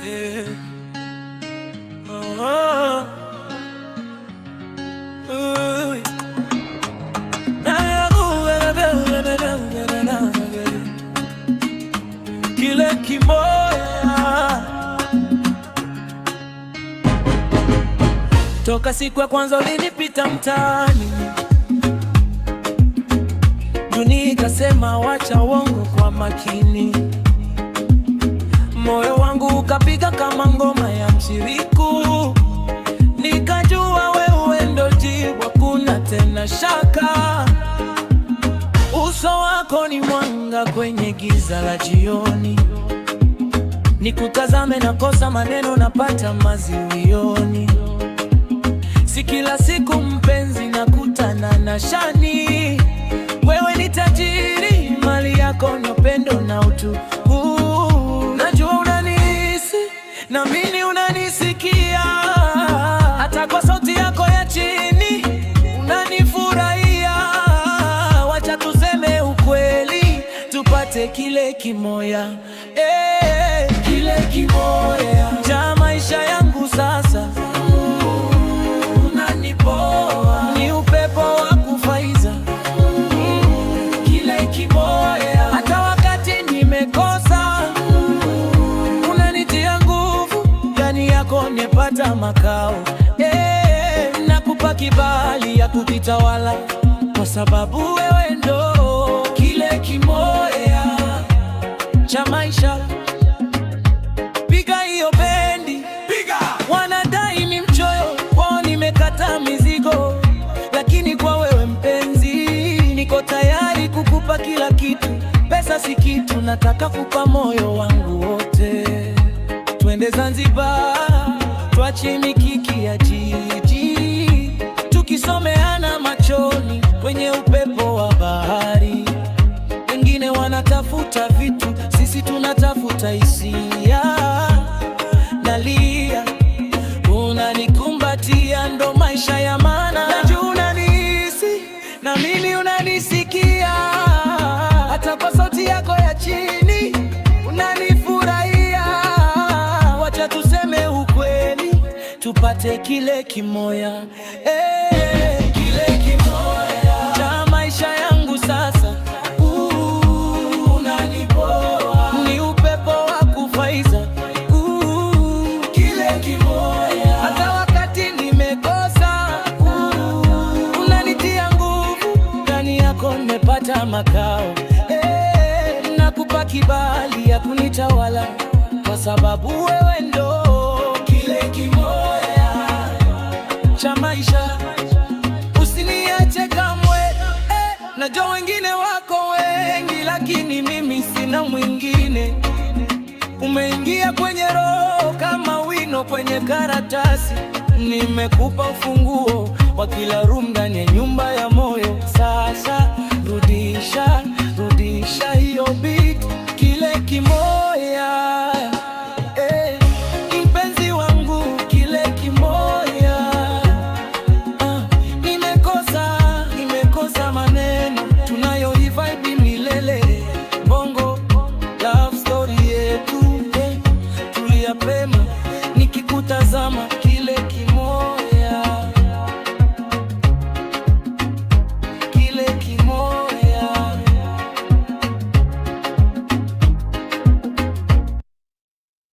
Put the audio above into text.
yeah. Oh, kile kimoya. Toka siku ya kwanza ulinipita mtaani, dunia ikasema wacha uongo kwa makini. Moyo wangu ukapiga kama ngoma ya mchiriku, nikajua wewe ndo jibu, hakuna tena shaka. Uso wako ni mwanga kwenye giza la jioni, nikutazame nakosa maneno, napata maziwioni. Si kila siku mpenzi nakutana na shani, wewe ni tajiri, mali yako ni upendo na utu. Najua unanihisi na mimi unanisikia, hata kwa sauti yako ya chini unanifurahia. Wacha tuseme ukweli, tupate kile kimoya, kile kimoya cha maisha yangu sasa. Unanipoa, ni upepo wa kufaiza, kile kimoya. Hata wakati nimekosa unanitia nguvu, ndani yako nimepata makao. Nakupa kibali ya kujitawala, kwa sababu wewe ndo kile kimoya cha maisha. Piga hiyo bendi, piga! Wanadai ni mchoyo, kwao nimekata mizigo, lakini kwa wewe mpenzi niko tayari kukupa kila kitu. Pesa si kitu, nataka kupa moyo wangu wote. Twende Zanzibar, tuache mikiki ya jiji, tukisomeana machoni kwenye upepo wa bahari. Wengine wanatafuta vitu, sisi tunatafuta hisia. Nalia, unanikumbatia, ndo maisha ya maana. Najua unanihisi na mimi unanisikia, hata kwa sauti yako ya chini unanifurahia. Wacha tuseme ukweli, tupate kile kimoya, kile kimoya cha maisha yangu sasa. Unanipoa, ni upepo wa kufaiza, kile kimoya. Hata wakati nimekosa unanitia nguvu, ndani yako nimepata makao. Nakupa kibali ya kunitawala, kwa sababu wewe ndo kile kimoya cha maisha. Usiniache kamwe, najua wengine wako wengi, lakini mimi sina mwingine. Umeingia kwenye roho kama wino kwenye karatasi, nimekupa ufunguo wa kila room ndani ya nyumba ya moyo sasa.